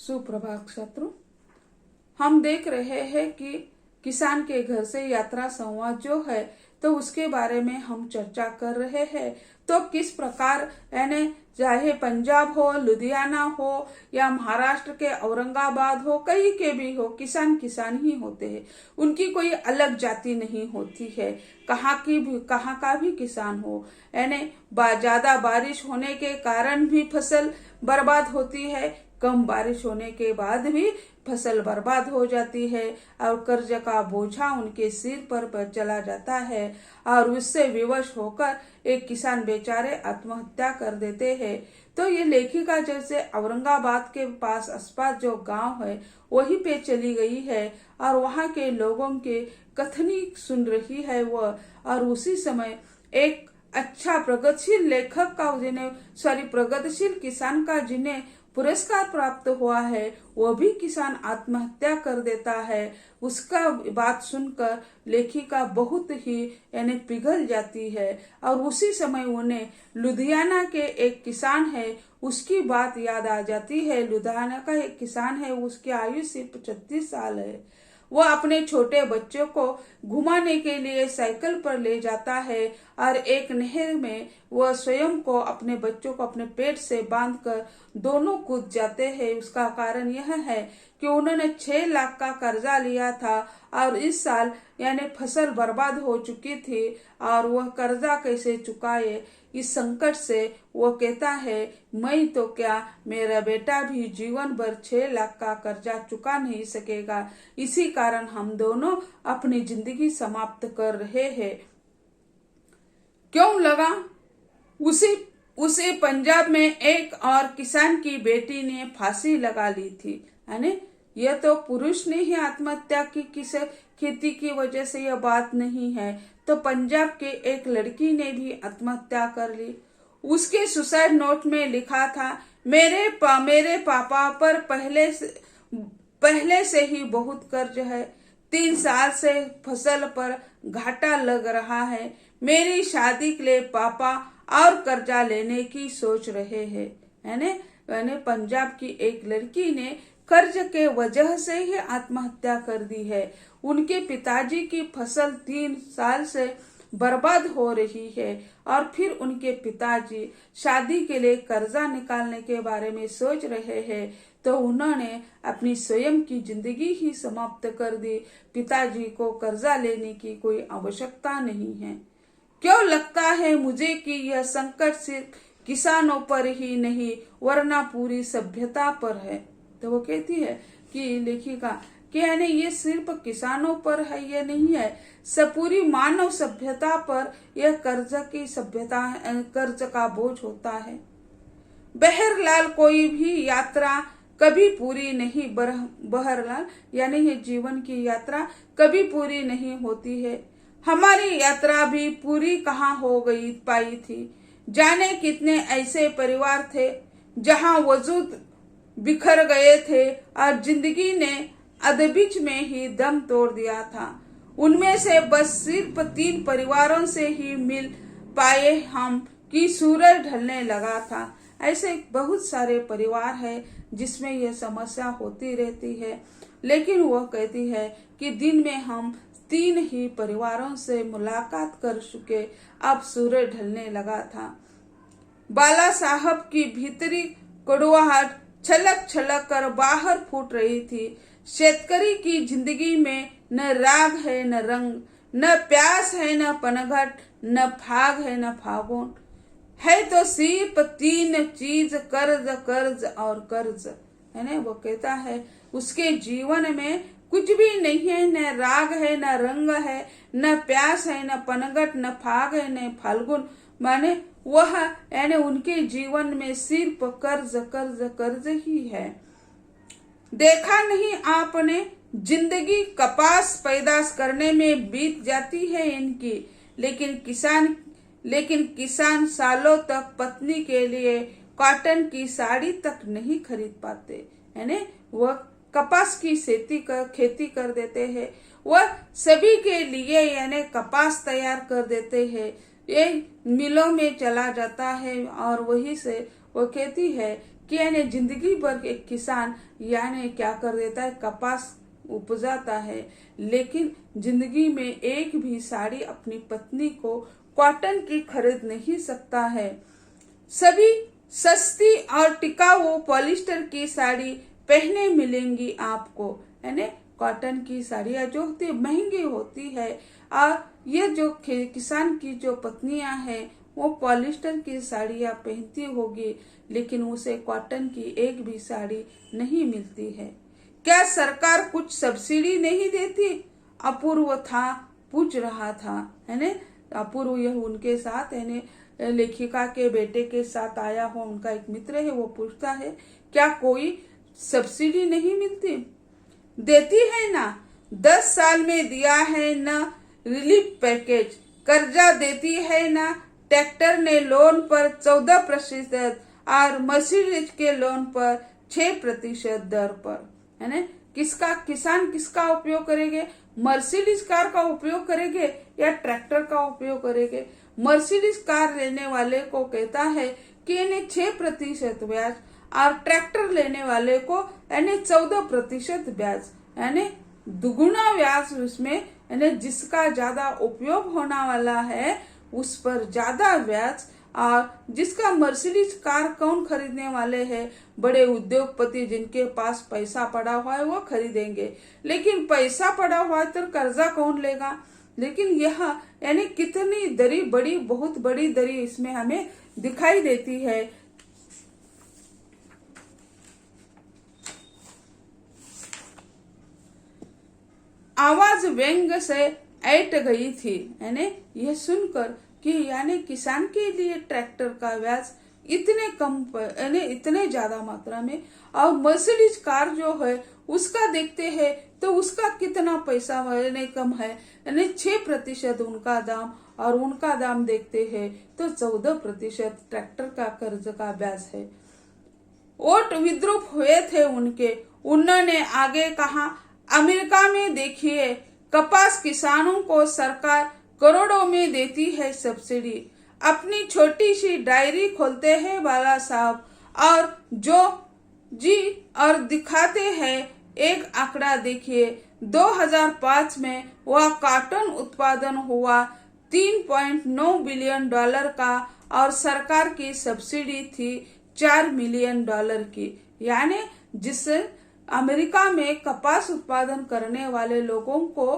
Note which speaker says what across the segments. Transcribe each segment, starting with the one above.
Speaker 1: सुप्रभात छात्रों, हम देख रहे हैं कि किसान के घर से यात्रा संवाद जो है तो उसके बारे में हम चर्चा कर रहे हैं। तो किस प्रकार यानी चाहे पंजाब हो, लुधियाना हो या महाराष्ट्र के औरंगाबाद हो, कहीं के भी हो, किसान किसान ही होते हैं। उनकी कोई अलग जाति नहीं होती है। कहाँ का भी किसान हो, यानी ज्यादा बारिश होने के कारण भी फसल बर्बाद होती है, कम बारिश होने के बाद भी फसल बर्बाद हो जाती है और कर्ज का बोझा उनके सिर पर चला जाता है और उससे विवश होकर एक किसान बेचारे आत्महत्या कर देते हैं। तो ये लेखिका जैसे औरंगाबाद के पास आसपास जो गांव है वहीं पे चली गई है और वहां के लोगों के कथनी सुन रही है वह। और उसी समय एक अच्छा प्रगतिशील लेखक का प्रगतिशील किसान का जिन्हें पुरस्कार प्राप्त हुआ है वो भी किसान आत्महत्या कर देता है। उसका बात सुनकर लेखिका बहुत ही यानी पिघल जाती है और उसी समय उन्हें लुधियाना के एक किसान है उसकी बात याद आ जाती है। लुधियाना का एक किसान है, उसकी आयु सिर्फ 36 साल है। वह अपने छोटे बच्चों को घुमाने के लिए साइकिल पर ले जाता है और एक नहर में वह स्वयं को अपने बच्चों को अपने पेट से बांधकर दोनों कूद जाते हैं। उसका कारण यह है कि उन्होंने 6 लाख का कर्जा लिया था और इस साल यानी फसल बर्बाद हो चुकी थी और वह कर्जा कैसे चुकाए, इस संकट से वो कहता है मैं तो क्या, मेरा बेटा भी जीवन भर 6 लाख का कर्जा चुका नहीं सकेगा। इसी कारण हम दोनों अपनी जिंदगी समाप्त कर रहे हैं। क्यों लगा? उसे पंजाब में एक और किसान की बेटी ने फांसी लगा ली थी। यानी यह तो पुरुष ने ही आत्महत्या की, किसी खेती की वजह से यह बात नहीं है। तो पंजाब के एक लड़की ने भी आत्महत्या कर ली। उसके सुसाइड नोट में लिखा था मेरे पापा पर पहले से ही बहुत कर्ज है, 3 साल से फसल पर घाटा लग रहा है, मेरी शादी के लिए पापा और कर्जा लेने की सोच रहे हैं। यानी पंजाब की एक लड़की ने कर्ज के वजह से ही आत्महत्या कर दी है। उनके पिताजी की फसल 3 साल से बर्बाद हो रही है और फिर उनके पिताजी शादी के लिए कर्जा निकालने के बारे में सोच रहे हैं तो उन्होंने अपनी स्वयं की जिंदगी ही समाप्त कर दी। पिताजी को कर्जा लेने की कोई आवश्यकता नहीं है। क्यों लगता है मुझे कि यह संकट सिर्फ किसानों पर ही नहीं वरना पूरी सभ्यता पर है। तो वो कहती है कि लेखिका कि यानी ये सिर्फ किसानों पर है, ये नहीं है, पूरी मानव सभ्यता पर यह कर्ज का बोझ होता है। बहरहाल कोई भी यात्रा कभी पूरी नहीं, बहरहाल यानी ये जीवन की यात्रा कभी पूरी नहीं होती है। हमारी यात्रा भी पूरी कहाँ हो पाई थी। जाने कितने ऐसे परिवार थे जहाँ वजूद बिखर गए थे और जिंदगी ने अधबीच में ही दम तोड़ दिया था। उनमें से बस सिर्फ 3 परिवारों से ही मिल पाए हम कि सूरज ढलने लगा था। ऐसे बहुत सारे परिवार है जिसमें यह समस्या होती रहती है, लेकिन वह कहती है कि दिन में हम 3 ही परिवारों से मुलाकात कर चुके, अब सूरज ढलने लगा था। बाला साहब की भीतरी कड़वाहट छलक छलक कर बाहर फूट रही थी। शेतकरी की जिंदगी में न राग है न रंग, न प्यास है न पनघट, न फाग है न फागुन, है तो सिर्फ 3 चीज, कर्ज कर्ज और कर्ज। है ना, वो कहता है उसके जीवन में कुछ भी नहीं है, न राग है न रंग है, न प्यास है न पनघट, न फाग है न फाल्गुन। माने वह यानी उनके जीवन में सिर्फ कर्ज कर्ज कर्ज ही है। देखा नहीं आपने, जिंदगी कपास पैदा करने में बीत जाती है इनकी, लेकिन किसान सालों तक पत्नी के लिए कॉटन की साड़ी तक नहीं खरीद पाते। यानी वह कपास की खेती कर देते हैं, वह सभी के लिए यानी कपास तैयार कर देते हैं, ये मिलों में चला जाता है और वही से वो कहती है कि यानी जिंदगी भर एक किसान यानी क्या कर देता है, कपास उपजाता है, लेकिन जिंदगी में एक भी साड़ी अपनी पत्नी को कॉटन की खरीद नहीं सकता है। सभी सस्ती और टिकाऊ पॉलिस्टर की साड़ी पहने मिलेंगी आपको, यानी कॉटन की साड़ियाँ जो होती है महंगी होती है, और ये जो किसान की जो पत्नियां हैं वो पॉलिस्टर की साड़ियाँ पहनती होगी, लेकिन उसे कॉटन की एक भी साड़ी नहीं मिलती है। क्या सरकार कुछ सब्सिडी नहीं देती? अपूर्व था पूछ रहा था, है ना। अपूर्व यह उनके साथ यानी लेखिका के बेटे के साथ आया हो, उनका एक मित्र है, वो पूछता है क्या कोई सब्सिडी नहीं मिलती? देती है ना, 10 साल में दिया है ना रिलीफ पैकेज, कर्जा देती है ना, ट्रैक्टर ने लोन पर 14% और मर्सिडीज के लोन पर 6% दर पर, है ना। किसान किसका उपयोग करेंगे? मर्सिडीज कार का उपयोग करेंगे या ट्रैक्टर का उपयोग करेंगे? मर्सिडीज कार लेने वाले को कहता है कि इन्हें 6% ब्याज, और ट्रैक्टर लेने वाले को यानी 14% ब्याज, यानी दुगुना ब्याज उसमें, यानी जिसका ज्यादा उपयोग होने वाला है उस पर ज्यादा ब्याज। और जिसका मर्सिडीज कार कौन खरीदने वाले हैं? बड़े उद्योगपति जिनके पास पैसा पड़ा हुआ है वो खरीदेंगे, लेकिन पैसा पड़ा हुआ है तो कर्जा कौन लेगा? लेकिन यह यानी कितनी दरी बड़ी, बहुत बड़ी दरी इसमें हमें दिखाई देती है। आवाज व्यंग से ऐट गई थी, यानी यह सुनकर कि यानी किसान के लिए ट्रैक्टर का ब्याज इतने कम यानी इतने ज्यादा मात्रा में, और मर्सिडीज कार जो है उसका देखते हैं तो उसका कितना पैसा यानी कम है, यानी 6% उनका दाम, और उनका दाम देखते हैं तो 14% ट्रैक्टर का कर्ज का ब्याज है। वोट विद्रूप हुए थे उनके। उन्होंने आगे कहा, अमेरिका में देखिए, कपास किसानों को सरकार करोड़ों में देती है सब्सिडी। अपनी छोटी सी डायरी खोलते हैं बाला साहब और जो जी और दिखाते हैं एक आंकड़ा देखिए। 2005 में वह कॉटन उत्पादन हुआ $3.9 बिलियन का, और सरकार की सब्सिडी थी $4 मिलियन की, यानी जिससे अमेरिका में कपास उत्पादन करने वाले लोगों को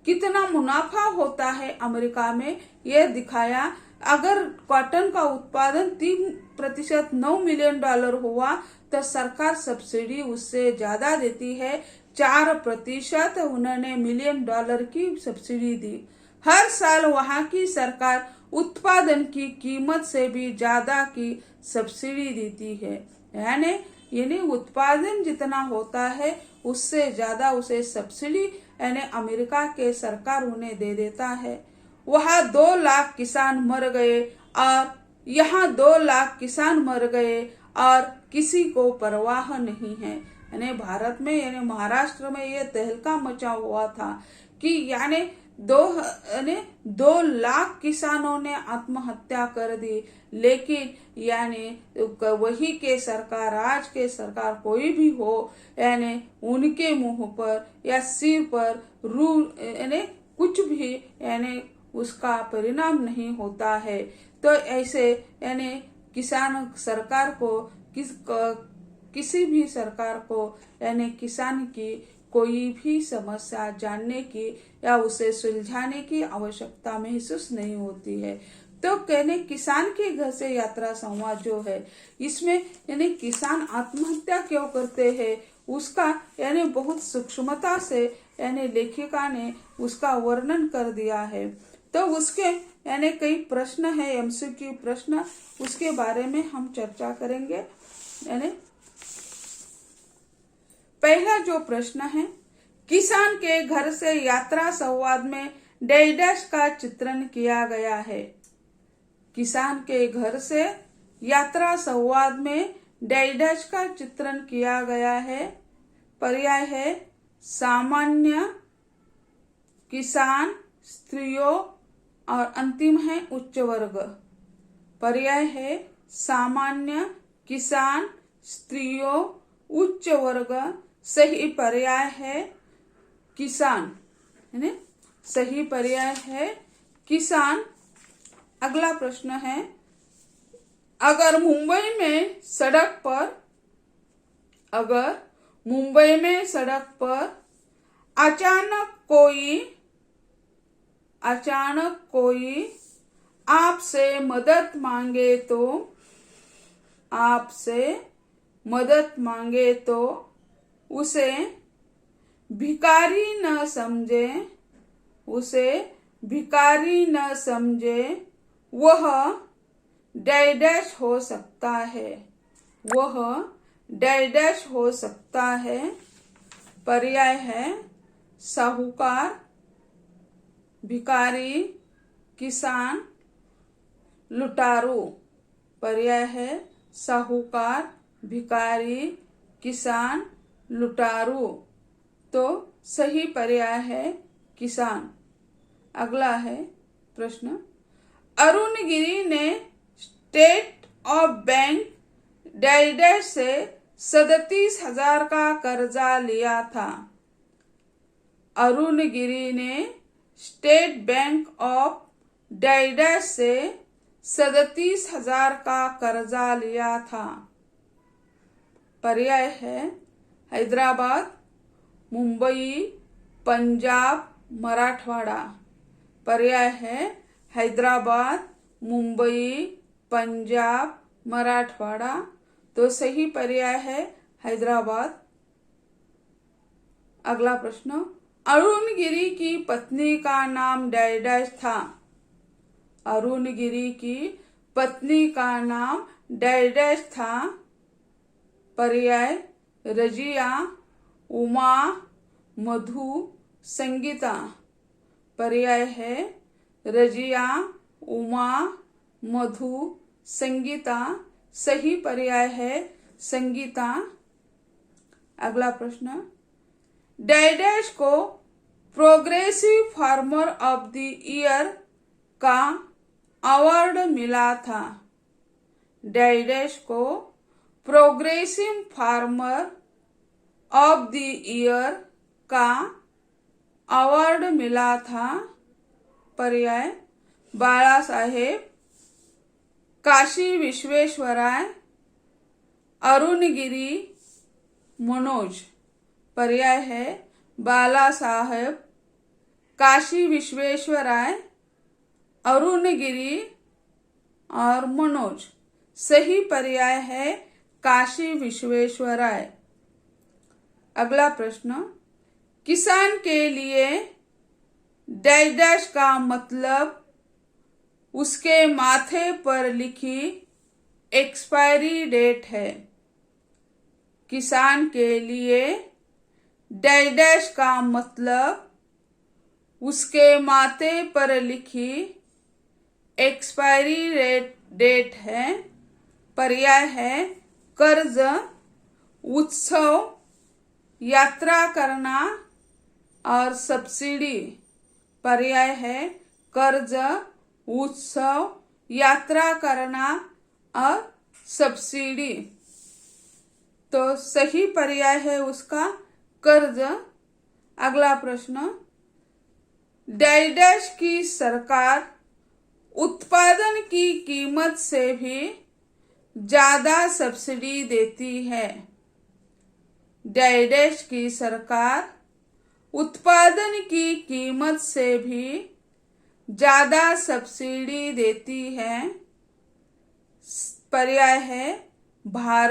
Speaker 1: कितना मुनाफा होता है अमेरिका में, यह दिखाया। अगर कॉटन का उत्पादन 3% $9 मिलियन हुआ तो सरकार सब्सिडी उससे ज्यादा देती है, 4% उन्होंने मिलियन डॉलर की सब्सिडी दी। हर साल वहां की सरकार उत्पादन की कीमत से भी ज्यादा की सब्सिडी देती है, यानी उत्पादन जितना होता है उससे ज्यादा उसे सब्सिडी यानी अमेरिका के सरकार उन्हें दे देता है। वहां 2 लाख किसान मर गए और यहाँ 2 लाख किसान मर गए और किसी को परवाह नहीं है। यानी भारत में यानी महाराष्ट्र में ये तहलका मचा हुआ था कि यानी 2 लाख किसानों ने आत्महत्या कर दी, लेकिन यानी वही के सरकार, आज के सरकार कोई भी हो, यानी उनके मुंह पर या सिर पर यानी कुछ भी यानी उसका परिणाम नहीं होता है। तो ऐसे यानी किसान सरकार को किसी भी सरकार को यानी किसान की कोई भी समस्या जानने की या उसे सुलझाने की आवश्यकता महसूस नहीं होती है। तो कहने किसान के घर से यात्रा संवाद जो है, इसमें यानी किसान आत्महत्या क्यों करते हैं उसका यानी बहुत सूक्ष्मता से यानी लेखिका ने उसका वर्णन कर दिया है। तो उसके यानी कई प्रश्न है, एमसीक्यू प्रश्न, उसके बारे में हम चर्चा करेंगे। यानी पहला जो प्रश्न है, किसान के घर से यात्रा संवाद में डैश का चित्रण किया गया है। किसान के घर से यात्रा संवाद में डैश का चित्रण किया गया है। पर्याय है सामान्य, किसान, स्त्रियों और अंतिम है उच्च वर्ग। पर्याय है सामान्य, किसान, स्त्रियों, उच्च वर्ग। सही पर्याय है किसान, है ना? सही पर्याय है किसान। अगला प्रश्न है, अगर मुंबई में सड़क पर अचानक कोई आपसे मदद मांगे तो उसे भिखारी न समझे, वह डैश हो सकता है। पर्याय है साहूकार, भिखारी, किसान, लुटारू। पर्याय है साहूकार, भिखारी, किसान, लुटारू। तो सही पर्याय है किसान। अगला है प्रश्न, अरुण गिरी ने स्टेट ऑफ बैंक डैश से 37,000 का कर्जा लिया था। अरुण गिरी ने स्टेट बैंक ऑफ डैश से 37,000 का कर्जा लिया था। पर्याय है हैदराबाद, मुंबई, पंजाब, मराठवाड़ा। पर्याय है हैदराबाद, मुंबई, पंजाब, मराठवाड़ा। तो सही पर्याय है हैदराबाद। अगला प्रश्न, अरुण गिरी की पत्नी का नाम डैश था। अरुण गिरी की पत्नी का नाम डैश था। पर्याय रजिया, उमा, मधु, संगीता। पर्याय है रजिया, उमा, मधु, संगीता। सही पर्याय है संगीता। अगला प्रश्न, डैश को progressive farmer of the year का अवार्ड मिला था। डैश को progressive farmer of the year का अवार्ड मिला था। पर्याय बाला साहेब, काशी विश्वेश्वराय, अरुण गिरी, मनोज। पर्याय है बाला साहेब, काशी विश्वेश्वराय, अरुण गिरी और मनोज। सही पर्याय है काशी विश्वेश्वराय। अगला प्रश्न, किसान के लिए डैश का मतलब उसके माथे पर लिखी एक्सपायरी डेट है। किसान के लिए डैश का मतलब उसके माथे पर लिखी एक्सपायरी डेट है। पर्याय है कर्ज, उत्सव, यात्रा करना और सब्सिडी। पर्याय है कर्ज, उत्सव, यात्रा करना और सब्सिडी। तो सही पर्याय है उसका कर्ज। अगला प्रश्न, डैश की सरकार उत्पादन की कीमत से भी ज्यादा सब्सिडी देती है। डैश की सरकार उत्पादन की कीमत से भी ज्यादा सब्सिडी देती है। पर्याय है भारत।